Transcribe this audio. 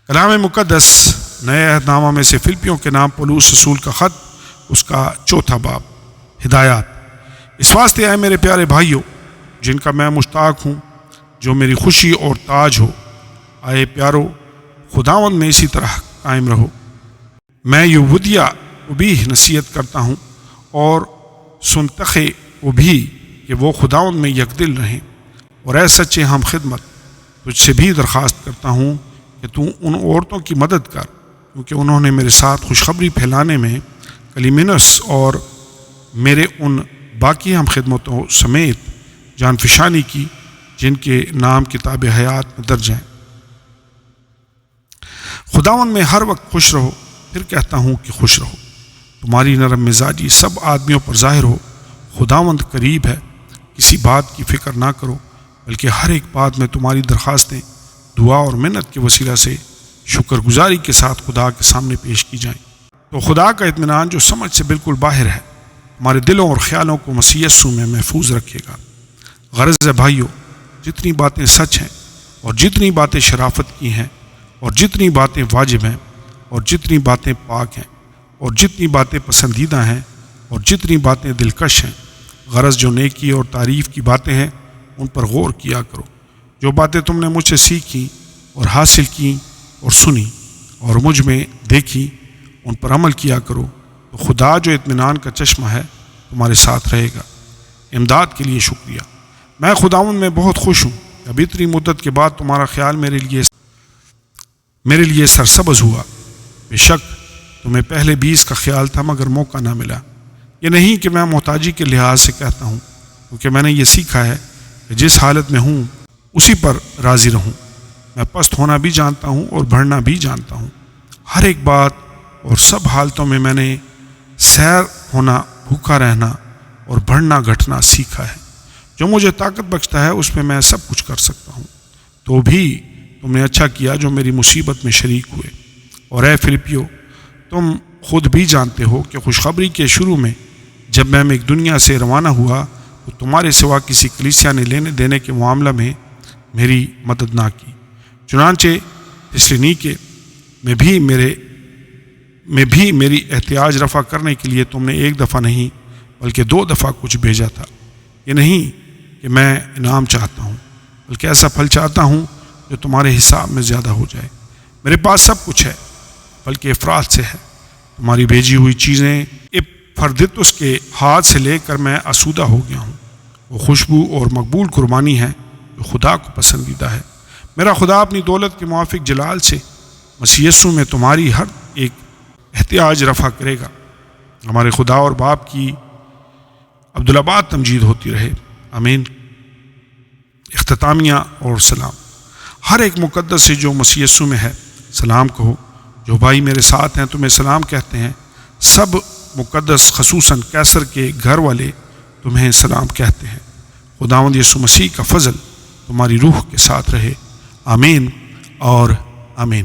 کلام مقدس نئے عہد نامہ میں سے فلپیوں کے نام پولس رسول کا خط، اس کا 4 باب، ہدایات۔ اس واسطے آئے میرے پیارے بھائیوں، جن کا میں مشتاق ہوں، جو میری خوشی اور تاج ہو، آئے پیارو، خداوند میں اسی طرح قائم رہو۔ میں یودیا کو بھی نصیحت کرتا ہوں اور سنتخے کو بھی کہ وہ خداوند میں یکدل رہیں، اور اے سچے ہم خدمت، تجھ سے بھی درخواست کرتا ہوں کہ تو ان عورتوں کی مدد کر، کیونکہ انہوں نے میرے ساتھ خوشخبری پھیلانے میں کلیمنس اور میرے ان باقی ہم خدمتوں سمیت جان فشانی کی جن کے نام کتاب حیات میں درج ہیں۔ خداوند میں ہر وقت خوش رہو، پھر کہتا ہوں کہ خوش رہو۔ تمہاری نرم مزاجی سب آدمیوں پر ظاہر ہو۔ خداوند قریب ہے، کسی بات کی فکر نہ کرو، بلکہ ہر ایک بات میں تمہاری درخواستیں دعا اور منت کے وسیلہ سے شکر گزاری کے ساتھ خدا کے سامنے پیش کی جائیں۔ تو خدا کا اطمینان جو سمجھ سے بالکل باہر ہے، ہمارے دلوں اور خیالوں کو مسیح یسوع میں محفوظ رکھے گا۔ غرض ہے بھائیو، جتنی باتیں سچ ہیں اور جتنی باتیں شرافت کی ہیں اور جتنی باتیں واجب ہیں اور جتنی باتیں پاک ہیں اور جتنی باتیں پسندیدہ ہیں اور جتنی باتیں دلکش ہیں، غرض جو نیکی اور تعریف کی باتیں ہیں، ان پر غور کیا کرو۔ جو باتیں تم نے مجھ سے سیکھی اور حاصل کی اور سنی اور مجھ میں دیکھی، ان پر عمل کیا کرو، تو خدا جو اطمینان کا چشمہ ہے تمہارے ساتھ رہے گا۔ امداد کے لیے شکریہ۔ میں خداوند میں بہت خوش ہوں کہ اب اتنی مدت کے بعد تمہارا خیال میرے لیے سرسبز ہوا۔ بے شک تمہیں پہلے بھی اس کا خیال تھا، مگر موقع نہ ملا۔ یہ نہیں کہ میں محتاجی کے لحاظ سے کہتا ہوں، کیونکہ میں نے یہ سیکھا ہے کہ جس حالت میں ہوں اسی پر راضی رہوں۔ میں پست ہونا بھی جانتا ہوں اور بڑھنا بھی جانتا ہوں۔ ہر ایک بات اور سب حالتوں میں میں نے سیر ہونا، بھوکا رہنا اور بڑھنا گھٹنا سیکھا ہے۔ جو مجھے طاقت بخشتا ہے اس میں سب کچھ کر سکتا ہوں۔ تو بھی تم نے اچھا کیا جو میری مصیبت میں شریک ہوئے۔ اور اے فلپیو، تم خود بھی جانتے ہو کہ خوشخبری کے شروع میں جب میں ایک دنیا سے روانہ ہوا تو تمہارے سوا کسی کلیسیا نے لینے دینے کے معاملہ میں میری مدد نہ کی۔ چنانچہ تسلونیکے میں بھی میری احتیاج رفع کرنے کے لیے تم نے 1 دفعہ نہیں بلکہ 2 دفعہ کچھ بھیجا تھا۔ یہ نہیں کہ میں انعام چاہتا ہوں، بلکہ ایسا پھل چاہتا ہوں جو تمہارے حساب میں زیادہ ہو جائے۔ میرے پاس سب کچھ ہے، بلکہ افراط سے ہے۔ تمہاری بھیجی ہوئی چیزیں اپفردیتس کے ہاتھ سے لے کر میں آسودہ ہو گیا ہوں۔ وہ خوشبو اور مقبول قربانی ہے جو خدا کو پسندیدہ ہے۔ میرا خدا اپنی دولت کے موافق جلال سے مسیح یسوع میں تمہاری ہر ایک احتیاج رفع کرے گا۔ ہمارے خدا اور باپ کی عبدالآباد تمجید ہوتی رہے، آمین۔ اختتامیہ اور سلام۔ ہر ایک مقدس سے جو مسیح یسوع میں ہے سلام کہو۔ جو بھائی میرے ساتھ ہیں تمہیں سلام کہتے ہیں۔ سب مقدس خصوصاً قیصر کے گھر والے تمہیں سلام کہتے ہیں۔ خداوند یسوع مسیح کا فضل تمہاری روح کے ساتھ رہے، آمین اور آمین۔